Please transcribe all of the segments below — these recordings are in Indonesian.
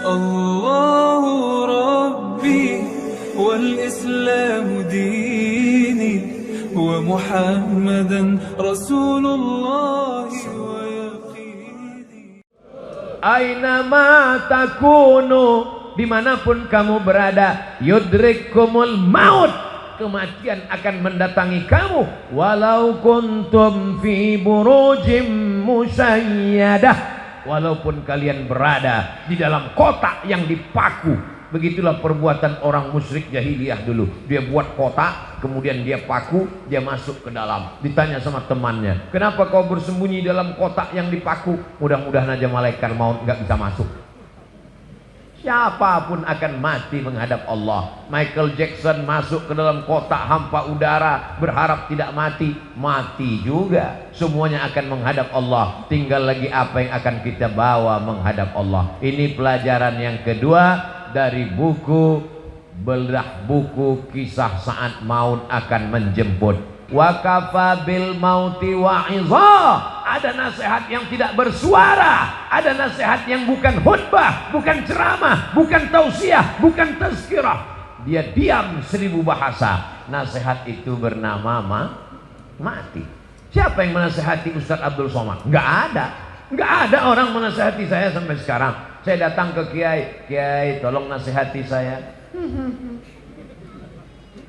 الله ربي والإسلام ديني ومحمدا رسول الله ويقيني. Ainama takunu, dimanapun kamu berada, yudrikumul maut, kematian akan mendatangi kamu. Walau kuntum fi burujim musayyadah, walaupun kalian berada di dalam kotak yang dipaku. Begitulah perbuatan orang musyrik jahiliyah dulu. Dia buat kotak, kemudian dia paku, dia masuk ke dalam. Ditanya sama temannya, kenapa kau bersembunyi dalam kotak yang dipaku? Mudah-mudahan aja malaikat maut nggak bisa masuk. Siapapun akan mati menghadap Allah. Michael Jackson masuk ke dalam kotak hampa udara, berharap tidak mati, mati juga. Semuanya akan menghadap Allah. Tinggal lagi apa yang akan kita bawa menghadap Allah. Ini pelajaran yang kedua dari buku belah buku kisah saat maut akan menjemput. Wa kafa bil mauti wa'izah. Ada nasihat yang tidak bersuara, ada nasihat yang bukan khutbah, bukan ceramah, bukan tausiah, bukan tazkirah. Dia diam 1000 bahasa. Nasihat itu bernama mati. Siapa yang menasihati Ustaz Abdul Somad? Enggak ada. Enggak ada orang menasihati saya sampai sekarang. Saya datang ke Kiai, Kiai tolong nasihati saya.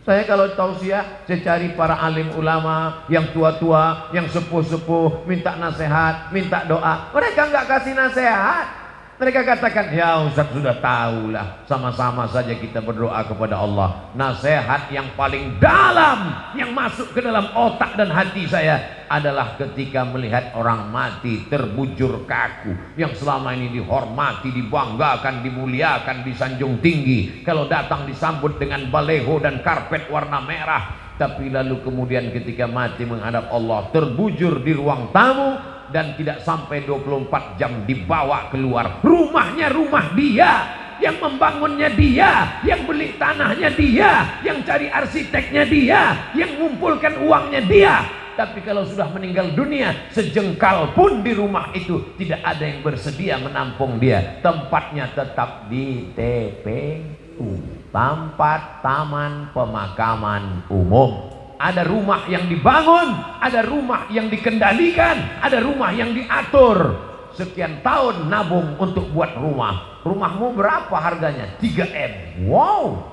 Saya kalau tausiah, saya cari para alim ulama yang tua-tua, yang sepuh-sepuh, minta nasihat, minta doa. Mereka nggak kasih nasihat. Mereka katakan, ya Ustaz sudah tahulah, sama-sama saja kita berdoa kepada Allah. Nasihat yang paling dalam yang masuk ke dalam otak dan hati saya adalah ketika melihat orang mati terbujur kaku, yang selama ini dihormati, dibanggakan, dimuliakan, disanjung tinggi. Kalau datang disambut dengan baleho dan karpet warna merah, tapi lalu kemudian ketika mati menghadap Allah terbujur di ruang tamu, dan tidak sampai 24 jam dibawa keluar. Rumahnya rumah dia, yang membangunnya dia, yang beli tanahnya dia, yang cari arsiteknya dia, yang mengumpulkan uangnya dia. Tapi kalau sudah meninggal dunia, sejengkal pun di rumah itu tidak ada yang bersedia menampung dia. Tempatnya tetap di TPU, tempat taman pemakaman umum. Ada rumah yang dibangun, ada rumah yang dikendalikan, ada rumah yang diatur. Sekian tahun nabung untuk buat rumah. Rumahmu berapa harganya? 3M. Wow,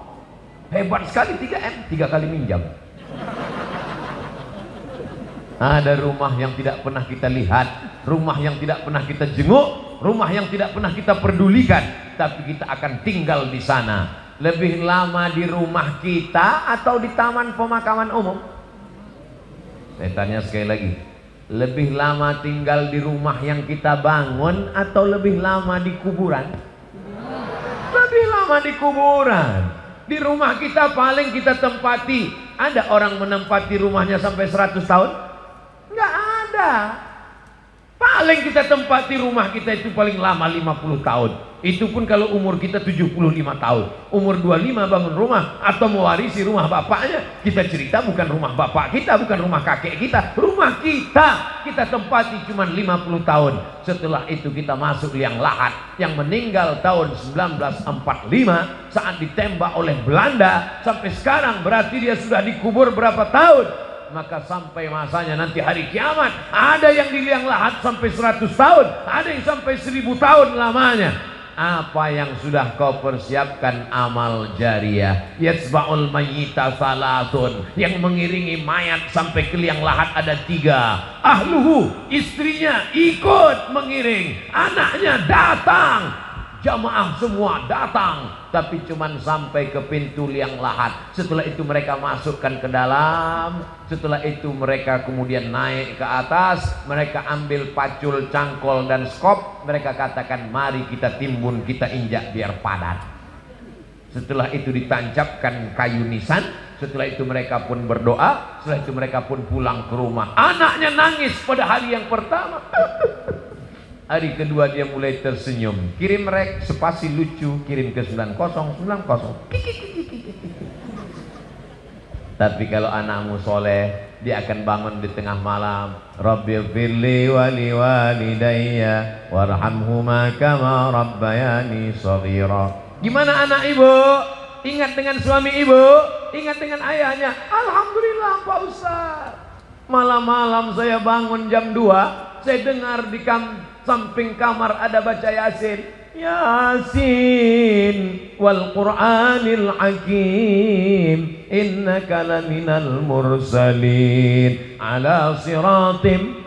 hebat sekali 3M, 3 kali minjam. Ada rumah yang tidak pernah kita lihat, rumah yang tidak pernah kita jenguk, rumah yang tidak pernah kita pedulikan, tapi kita akan tinggal di sana. Lebih lama di rumah kita atau di taman pemakaman umum? Saya tanya sekali lagi, lebih lama tinggal di rumah yang kita bangun atau lebih lama di kuburan? Lebih lama di kuburan. Di rumah kita paling kita tempati. Ada orang menempati rumahnya sampai 100 tahun? Enggak ada. Paling kita tempati rumah kita itu paling lama 50 tahun. Itu pun kalau umur kita 75 tahun. Umur 25 bangun rumah atau mewarisi rumah bapaknya. Kita cerita bukan rumah bapak kita, bukan rumah kakek kita, rumah kita. Kita tempati cuma 50 tahun. Setelah itu kita masuk liang lahat. Yang meninggal tahun 1945 saat ditembak oleh Belanda, sampai sekarang berarti dia sudah dikubur berapa tahun? Maka sampai masanya nanti hari kiamat, ada yang di liang lahat sampai 100 tahun, ada yang sampai 1000 tahun lamanya. Apa yang sudah kau persiapkan? Amal jariah. Yatsba'ul mayyita salatun, yang mengiringi mayat sampai ke liang lahat ada 3. Ahluhu, istrinya ikut mengiring, anaknya datang, jamaah semua datang, tapi cuman sampai ke pintu liang lahat. Setelah itu mereka masukkan ke dalam. Setelah itu mereka kemudian naik ke atas. Mereka ambil pacul, cangkol dan skop. Mereka katakan mari kita timbun, kita injak biar padat. Setelah itu ditancapkan kayu nisan. Setelah itu mereka pun berdoa. Setelah itu mereka pun pulang ke rumah. Anaknya nangis pada hari yang pertama. Hari kedua dia mulai tersenyum. Kirim rek spasi lucu, kirim ke 9090. Tapi kalau anakmu soleh, Dia akan bangun di tengah malam, Rabbighfirli wa liwalidayya warhamhuma kama rabbayani shaghira. Gimana anak ibu? Ingat dengan suami ibu, ingat dengan ayahnya. Alhamdulillah Pak Ustaz. Malam-malam saya bangun jam 2, saya dengar di samping kamar ada baca Yasin. Yasin wal Qur'anil Hakim innaka laminal mursalin ala siratim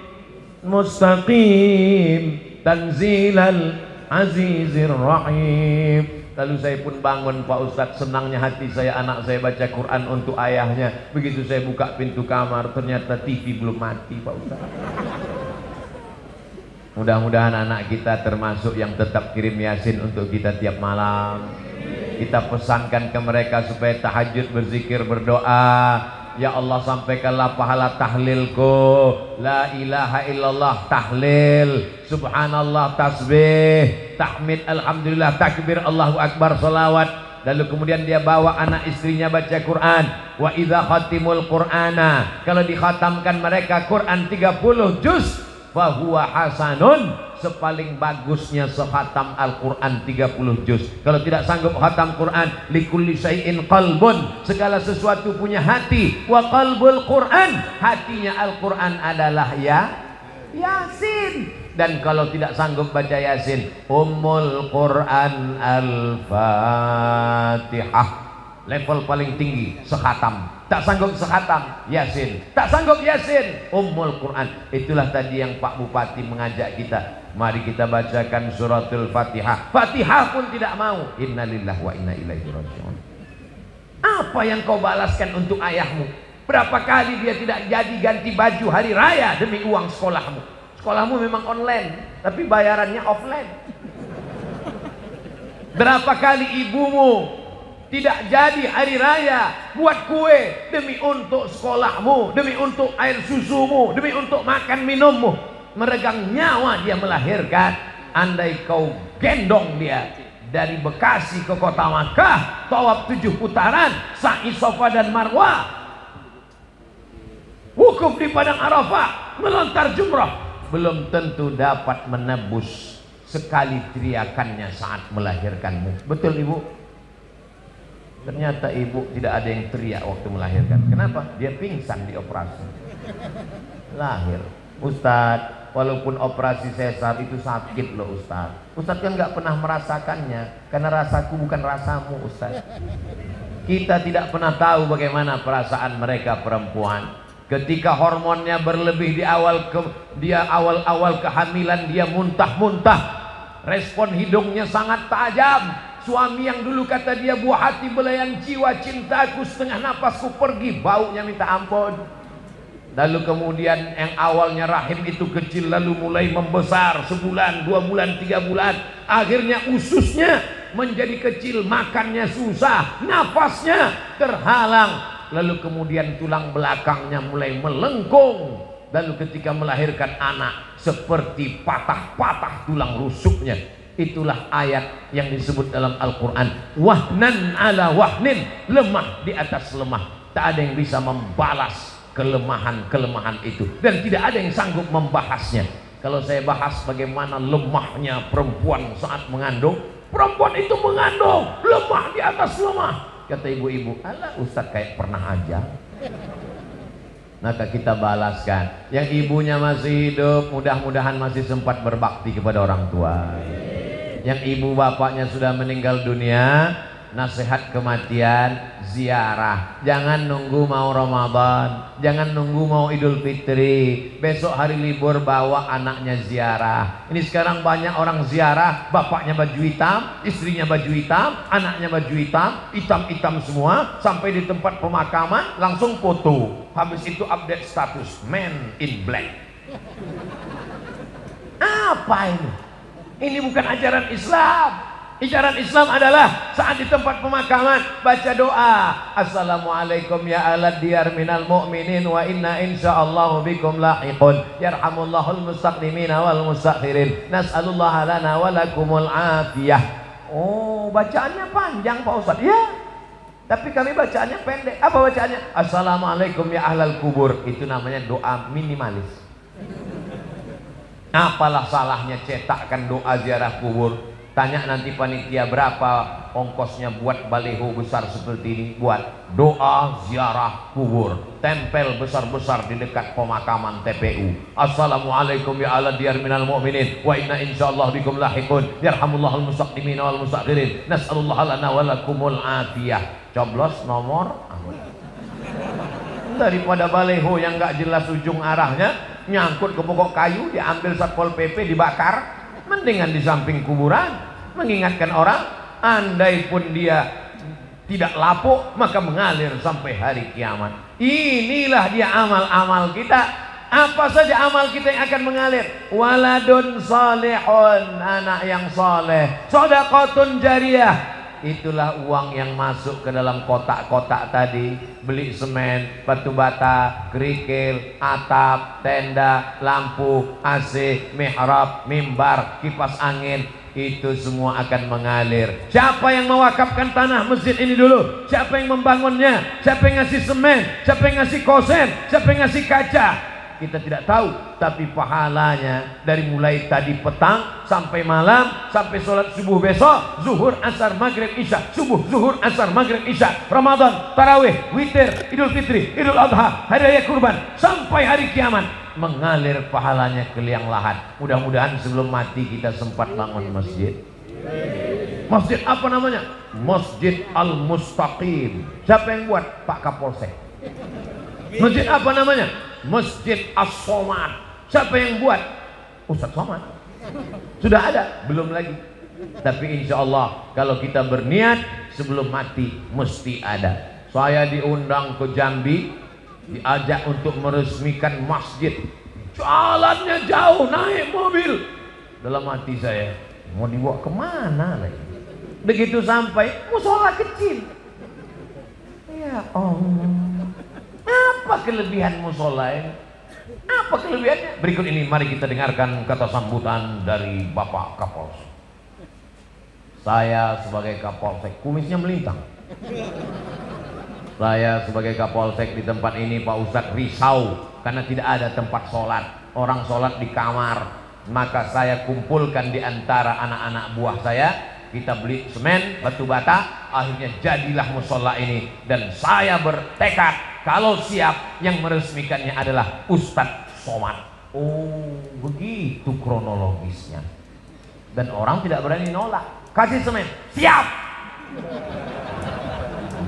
mustaqim tanzilal azizir rahim. Lalu saya pun bangun Pak Ustadz, senangnya hati saya, anak saya baca Quran untuk ayahnya. Begitu saya buka pintu kamar, ternyata TV belum mati Pak Ustadz. Mudah-mudahan anak kita termasuk yang tetap kirim Yasin untuk kita tiap malam. Kita pesankan ke mereka supaya tahajud, berzikir, berdoa. Ya Allah, sampaikanlah pahala tahlilku, la ilaha illallah tahlil, subhanallah tasbih, tahmid, alhamdulillah, takbir, Allahu akbar, salawat. Lalu kemudian dia bawa anak istrinya baca Quran. Wa idza khatimul qur'ana, kalau dikhatamkan mereka Quran 30 juz, fa huwa hasanun, sepaling bagusnya sekhatam Al-Quran 30 juz. Kalau tidak sanggup khatam Quran, likulli syai'in qalbun, segala sesuatu punya hati. Wa qalbul Quran, hatinya Al-Quran adalah Yasin. Dan kalau tidak sanggup baca Yasin, Ummul Quran Al-Fatihah, level paling tinggi sekhatam. Tak sanggup sekhatam Yasin, tak sanggup Yasin, Ummul Quran. Itulah tadi yang Pak Bupati mengajak kita, mari kita bacakan suratul Fatihah. Fatihah pun tidak mau. Innalillahi wa inna ilaihi raji'un. Apa yang kau balaskan untuk ayahmu? Berapa kali dia tidak jadi ganti baju hari raya demi uang sekolahmu? Sekolahmu memang online, tapi bayarannya offline. Berapa kali ibumu tidak jadi hari raya buat kue demi untuk sekolahmu, demi untuk air susumu, demi untuk makan minummu. Meregang nyawa dia melahirkan. Andai kau gendong dia dari Bekasi ke kota Makkah, tawaf 7 putaran, sa'i Safa dan Marwah, wukuf di padang Arafah, melontar jumrah, belum tentu dapat menebus sekali teriakannya saat melahirkanmu. Betul ibu? Ternyata ibu tidak ada yang teriak waktu melahirkan. Kenapa? Dia pingsan di operasi. Lahir. Ustadz, walaupun operasi sesar itu sakit loh Ustadz. Ustadz kan nggak pernah merasakannya, karena rasaku bukan rasamu Ustadz. Kita tidak pernah tahu bagaimana perasaan mereka perempuan. Ketika hormonnya berlebih di awal kehamilan, dia muntah-muntah. Respon hidungnya sangat tajam. Suami yang dulu kata dia buah hati belayan jiwa, cintaku setengah napasku pergi, baunya minta ampun. Lalu kemudian yang awalnya rahim itu kecil, lalu mulai membesar, sebulan, 2 bulan, 3 bulan. Akhirnya ususnya menjadi kecil, makannya susah, nafasnya terhalang. Lalu kemudian tulang belakangnya mulai melengkung. Lalu ketika melahirkan anak, seperti patah-patah tulang rusuknya. Itulah ayat yang disebut dalam Al-Quran, wahnan ala wahnin, lemah di atas lemah. Tak ada yang bisa membalas kelemahan-kelemahan itu, dan tidak ada yang sanggup membahasnya. Kalau saya bahas bagaimana lemahnya perempuan saat mengandung, perempuan itu mengandung lemah di atas lemah. Kata ibu-ibu, alah Ustadz kayak pernah aja. Maka kita balaskan. Yang ibunya masih hidup, mudah-mudahan masih sempat berbakti kepada orang tua. Yang ibu bapaknya sudah meninggal dunia, nasihat kematian, ziarah. Jangan nunggu mau Ramadan, jangan nunggu mau Idul Fitri, besok hari libur bawa anaknya ziarah. Ini sekarang banyak orang ziarah, bapaknya baju hitam, istrinya baju hitam, anaknya baju hitam, hitam-hitam semua, sampai di tempat pemakaman langsung foto. Habis itu update status, man in black. Apa ini? Ini bukan ajaran Islam. Ajaran Islam adalah saat di tempat pemakaman baca doa, assalamualaikum ya alad diyar minal mu'minin wa inna insyaallahu bikum lahiqun yarhamullahul mustaqdimina wal mustakhirin nas'alullaha lana wa lakumul afiyah. Oh, bacaannya panjang Pak Ustaz. Ya, Tapi kami bacaannya pendek. Apa bacaannya? Assalamualaikum ya ahlal kubur. Itu namanya doa minimalis. Apalah salahnya cetakkan doa ziarah kubur? Tanya nanti panitia berapa ongkosnya buat baliho besar seperti ini, buat doa ziarah kubur, tempel besar-besar di dekat pemakaman TPU. Assalamualaikum ya ala diyar minal mu'minin wa inna insyaallah bikum lahiqun yarhamullahul mustaqdimin wal mustakhirin nas'alullah lana wa lakumul afiyah. Coblos nomor daripada baliho yang gak jelas ujung arahnya, nyangkut ke pokok kayu, diambil Satpol PP, dibakar. Mendingan di samping kuburan, mengingatkan orang. Andai pun dia tidak lapuk, maka mengalir sampai hari kiamat. Inilah dia amal-amal kita. Apa saja amal kita yang akan mengalir? Waladun salihun, anak yang soleh. Shadaqatun jariyah, itulah uang yang masuk ke dalam kotak-kotak tadi. Beli semen, batu bata, kerikil, atap, tenda, lampu, AC, mihrab, mimbar, kipas angin, itu semua akan mengalir. Siapa yang mewakafkan tanah masjid ini dulu? Siapa yang membangunnya? Siapa yang ngasih semen? Siapa yang ngasih kosen? Siapa yang ngasih kaca? Kita tidak tahu, tapi pahalanya dari mulai tadi petang sampai malam, sampai sholat subuh besok, zuhur, asar, maghrib, isya, subuh, zuhur, asar, maghrib, isya, Ramadan, tarawih, witir, idul fitri, idul adha, hari raya kurban, sampai hari kiamat, mengalir pahalanya ke liang lahat. Mudah-mudahan sebelum mati kita sempat bangun masjid. Masjid apa namanya? Masjid Al-Mustaqim. Siapa yang buat? Pak Kapolsek. Masjid apa namanya? Masjid As-Somad. Siapa yang buat? Ustadz Somad. Sudah ada? Belum lagi. Tapi insya Allah kalau kita berniat sebelum mati mesti ada. Saya diundang ke Jambi, diajak untuk meresmikan masjid. Jalannya jauh, naik mobil. Dalam hati saya, mau dibawa kemana lagi? Begitu sampai, musola kecil. Ya Allah, apa kelebihan musola ini? Apa kelebihannya? Berikut ini mari kita dengarkan kata sambutan dari Bapak Kapolsek. Saya sebagai Kapolsek, kumisnya melintang. Saya sebagai Kapolsek di tempat ini, Pak Ustadz risau karena tidak ada tempat sholat. Orang sholat di kamar. Maka saya kumpulkan di antara anak-anak buah saya. Kita beli semen, batu bata, akhirnya jadilah musola ini. Dan saya bertekad kalau siap, yang meresmikannya adalah Ustadz Somad. Oh, begitu kronologisnya. Dan orang tidak berani nolak. Kasih semen, siap.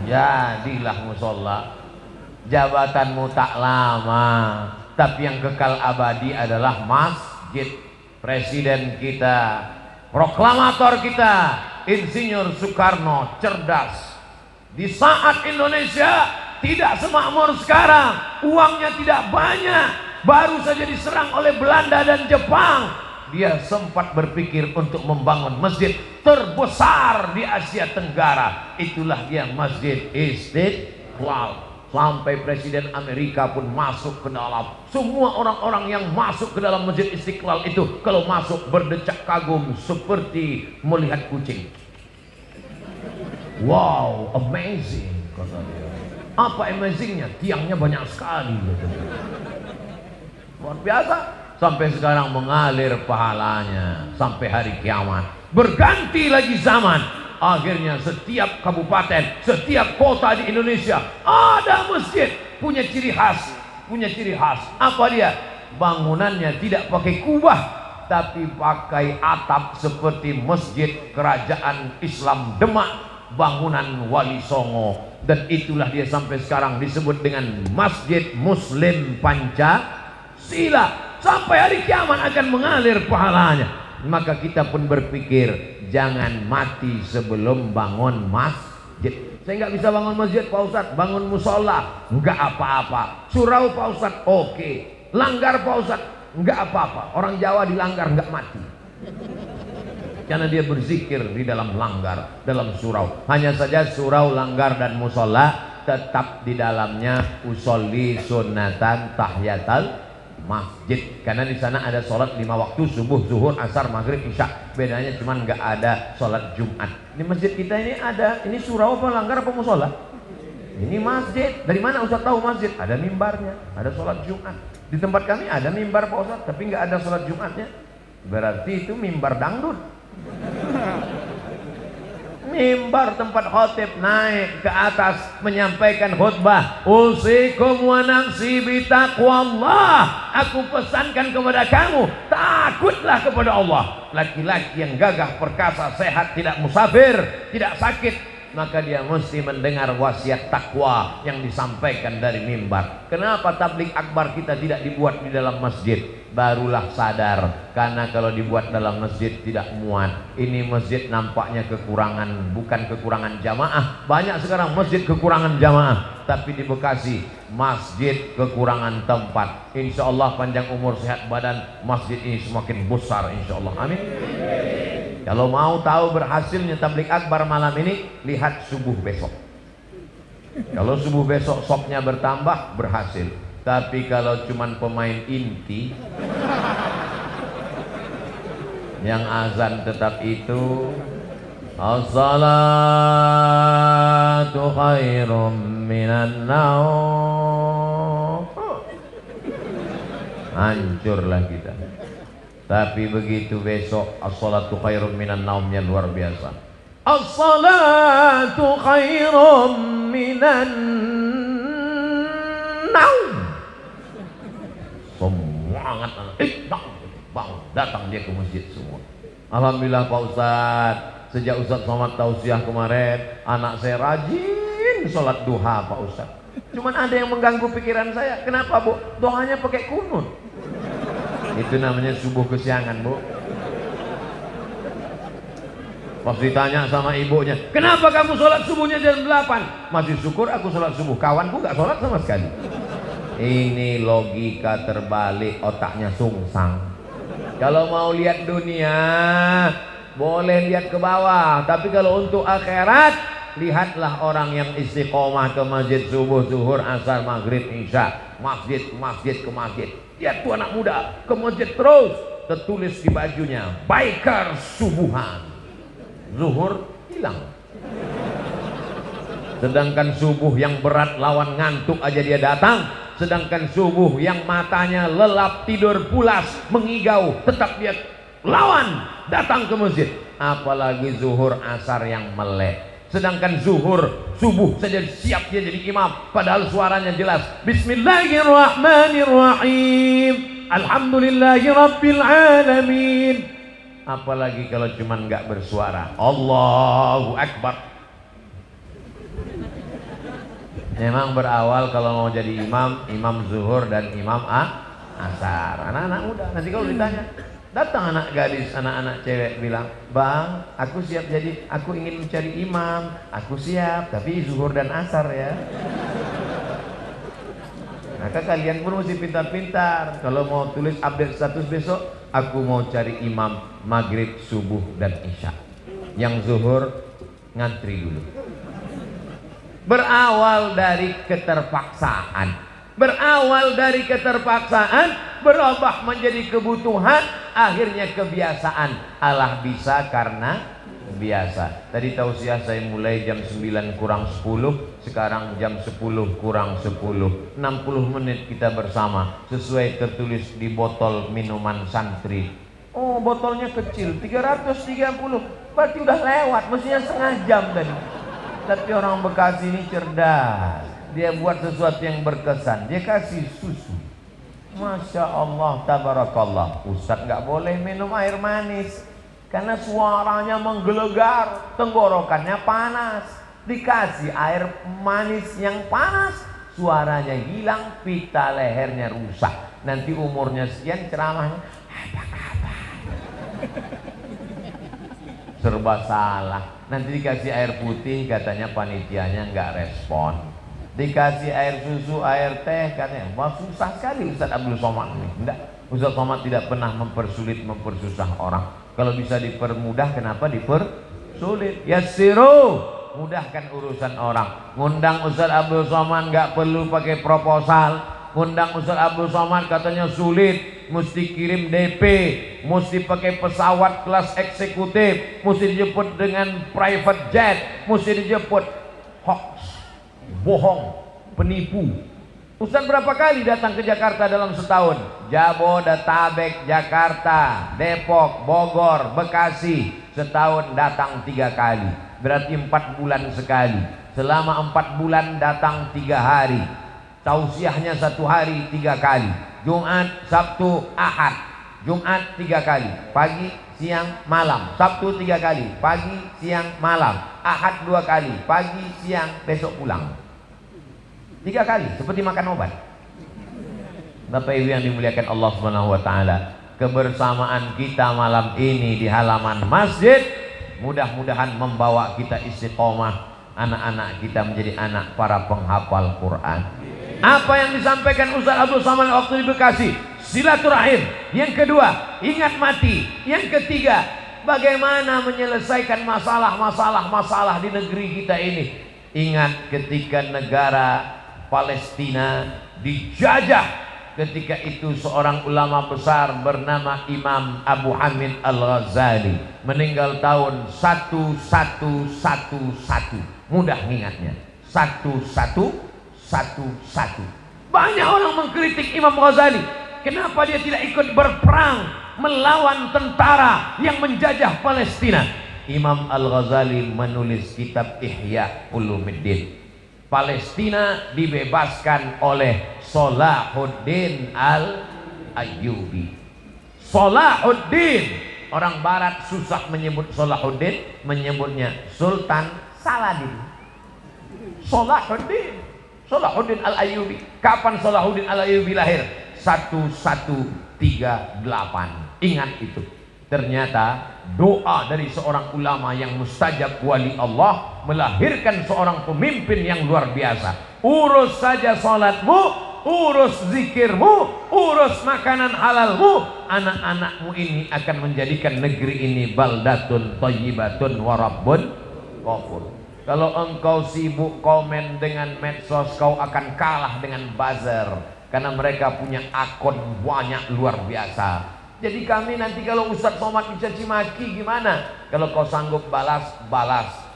Jadilah musola. Jabatanmu tak lama, tapi yang kekal abadi adalah masjid. Presiden kita, proklamator kita, Insinyur Soekarno cerdas. Di saat Indonesia tidak semakmur sekarang, uangnya tidak banyak, baru saja diserang oleh Belanda dan Jepang, dia sempat berpikir untuk membangun masjid terbesar di Asia Tenggara. Itulah dia Masjid Istiqlal. Sampai Presiden Amerika pun masuk ke dalam. Semua orang-orang yang masuk ke dalam Masjid Istiqlal itu kalau masuk berdecak kagum seperti melihat kucing. Wow, amazing, kata dia. Apa amazingnya? Tiangnya banyak sekali. Luar biasa. Sampai sekarang mengalir pahalanya sampai hari kiamat. Berganti lagi zaman. Akhirnya setiap kabupaten, setiap kota di Indonesia ada masjid, punya ciri khas, punya ciri khas. Apa dia? Bangunannya tidak pakai kubah, tapi pakai atap seperti masjid kerajaan Islam Demak, bangunan Wali Songo. Dan itulah dia sampai sekarang disebut dengan Masjid Muslim Pancasila. Sampai hari kiamat akan mengalir pahalanya. Maka kita pun berpikir, jangan mati sebelum bangun masjid. Saya nggak bisa bangun masjid Pak Ustadz, bangun musola nggak apa-apa. Surau Pak Ustadz, oke. Langgar Pak Ustadz, nggak apa-apa. Orang Jawa dilanggar nggak mati, karena dia berzikir di dalam langgar, dalam surau. Hanya saja surau, langgar dan musola tetap di dalamnya usolli sunnatan tahiyatal masjid, karena di sana ada sholat 5 waktu, subuh, zuhur, asar, maghrib, isya. Bedanya cuma nggak ada sholat Jumat. Di masjid kita ini ada, ini surau apa langgar apa musola? Ini masjid. Dari mana Ustaz tahu masjid? Ada mimbarnya, ada sholat Jumat. Di tempat kami ada mimbar Pak Ustaz, tapi nggak ada sholat Jumatnya. Berarti itu mimbar dangdut. Mimbar tempat khotib naik ke atas menyampaikan khutbah. Usikum wa nafsi bitaqwallah. Aku pesankan kepada kamu, takutlah kepada Allah. Laki-laki yang gagah perkasa, sehat, tidak musafir, tidak sakit, maka dia mesti mendengar wasiat takwa yang disampaikan dari mimbar. Kenapa tabligh akbar kita tidak dibuat di dalam masjid? Barulah sadar, karena kalau dibuat dalam masjid tidak muat. Ini masjid nampaknya kekurangan, bukan kekurangan jamaah. Banyak sekarang masjid kekurangan jamaah, tapi di Bekasi masjid kekurangan tempat. Insya Allah panjang umur sehat badan, masjid ini semakin besar insya Allah. Amin. Kalau mau tahu berhasilnya tabligh akbar malam ini, lihat subuh besok. Kalau subuh besok sopnya bertambah, berhasil. Tapi kalau cuman pemain inti yang azan tetap itu, as-salatu khairum minan naum, hancurlah kita. Tapi begitu besok as-salatu khairum minan naumnya luar biasa. As-salatu khairum minan naum. Semangat datang dia ke masjid semua. Alhamdulillah Pak Ustadz, sejak Ustadz Somad tausiah kemarin, anak saya rajin sholat duha Pak Ustadz. Cuman ada yang mengganggu pikiran saya. Kenapa Bu? Doanya pakai kunut. Itu namanya subuh kesiangan Bu. Pas ditanya sama ibunya, kenapa kamu sholat subuhnya jam 8? Masih syukur aku sholat subuh, kawanku gak sholat sama sekali. Ini logika terbalik, otaknya sungsang. Kalau mau lihat dunia boleh lihat ke bawah, tapi kalau untuk akhirat, lihatlah orang yang istiqomah ke masjid subuh, zuhur, asar, maghrib, isya, masjid ke masjid. Lihat tuh anak muda ke masjid terus, tertulis di bajunya biker subuhan. Zuhur hilang. Sedangkan subuh yang berat lawan ngantuk aja dia datang. Sedangkan subuh yang matanya lelap, tidur pulas, mengigau, tetap dia lawan datang ke masjid. Apalagi zuhur, asar yang melek. Sedangkan zuhur, subuh saja siap dia jadi imam, padahal suaranya jelas. Bismillahirrahmanirrahim. Alhamdulillahi rabbil alamin. Apalagi kalau cuman nggak bersuara. Allahu Akbar. Memang berawal kalau mau jadi imam, imam zuhur dan imam asar. Anak-anak muda. Nanti kalau ditanya, datang anak gadis, anak-anak cewek bilang, bang, aku siap jadi, aku ingin mencari imam, aku siap, tapi zuhur dan asar ya. Maka kalian pun mesti pintar-pintar. Kalau mau tulis update status besok, aku mau cari imam maghrib, subuh dan isya. Yang zuhur ngantri dulu. Berawal dari keterpaksaan, berubah menjadi kebutuhan, akhirnya kebiasaan. Allah bisa karena biasa. Tadi tausiah saya mulai jam 9 kurang 10, sekarang jam 10 kurang 10. 60 menit kita bersama, sesuai tertulis di botol minuman santri. Oh, botolnya kecil, 330, berarti udah lewat, mestinya setengah jam tadi. Tapi orang Bekasi ini cerdas. Dia buat sesuatu yang berkesan. Dia kasih susu. Masya Allah, tabarakallah. Ustadz nggak boleh minum air manis karena suaranya menggelegar, tenggorokannya panas. Dikasih air manis yang panas, suaranya hilang, pita lehernya rusak. Nanti umurnya sekian ceramahnya apa kabar? Serba salah. Nanti dikasih air putih, katanya panitianya nggak respon. Dikasih air susu, air teh, katanya wah susah sekali Ustaz Abdul Somad ini. Enggak, Ustaz Somad tidak pernah mempersulit, mempersusah orang. Kalau bisa dipermudah, kenapa dipersulit? Yassiru, mudahkan urusan orang. Ngundang Ustaz Abdul Somad nggak perlu pakai proposal, Undang Ustaz Abdul Somad katanya sulit, mesti kirim DP, mesti pakai pesawat kelas eksekutif, mesti dijemput dengan private jet, mesti dijemput. Hoax, bohong, penipu. Ustaz berapa kali datang ke Jakarta dalam setahun? Jabodetabek, Jakarta, Depok, Bogor, Bekasi. Setahun datang 3 kali. Berarti 4 bulan sekali. Selama 4 bulan datang 3 hari. Tausiahnya 1 hari 3 kali. Jumat, Sabtu, Ahad. Jumat 3 kali. Pagi, siang, malam. Sabtu 3 kali. Pagi, siang, malam. Ahad 2 kali. Pagi, siang, besok pulang. 3 kali, seperti makan obat. Bapak Ibu yang dimuliakan Allah Subhanahu wa taala, kebersamaan kita malam ini di halaman masjid mudah-mudahan membawa kita istiqomah, anak-anak kita menjadi anak para penghafal Quran. Apa yang disampaikan Ustaz Abdul Somad waktu di Bekasi, silaturahim. Yang kedua, ingat mati. Yang ketiga, bagaimana menyelesaikan masalah di negeri kita ini. Ingat ketika negara Palestina dijajah, ketika itu seorang ulama besar bernama Imam Abu Hamid Al-Ghazali meninggal tahun 1111. Mudah ingatnya, 1111. Banyak orang mengkritik Imam Ghazali, kenapa dia tidak ikut berperang melawan tentara yang menjajah Palestina. Imam Al-Ghazali menulis kitab Ihya Ulumuddin. Palestina dibebaskan oleh Salahuddin Al-Ayyubi. Salahuddin, orang barat susah menyebut Salahuddin, menyebutnya Sultan Saladin. Salahuddin Al-Ayyubi. Kapan Salahuddin Al-Ayyubi lahir? 1138. Ingat itu. Ternyata doa dari seorang ulama yang mustajab wali Allah melahirkan seorang pemimpin yang luar biasa. Urus saja salatmu, urus zikirmu, urus makanan halalmu, anak-anakmu ini akan menjadikan negeri ini baldatun thayyibatun wa rabbun ghafur. Kalau engkau sibuk komen dengan medsos, kau akan kalah dengan buzzer, karena mereka punya akun banyak luar biasa. Jadi kami nanti kalau Ustaz Somad dicaci maki gimana? Kalau kau sanggup balas,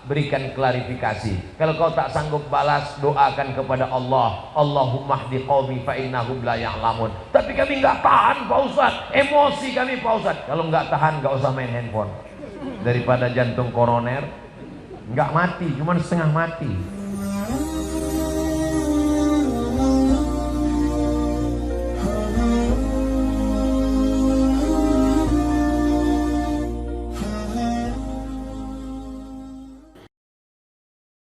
berikan klarifikasi. Kalau kau tak sanggup balas, doakan kepada Allah. Allahumma hdi qaumi fa innahum la ya'lamun. Tapi kami nggak tahan Pak Ustaz, emosi kami Pak Ustaz. Kalau nggak tahan nggak usah main handphone. Daripada jantung koroner nggak mati, cuman setengah mati.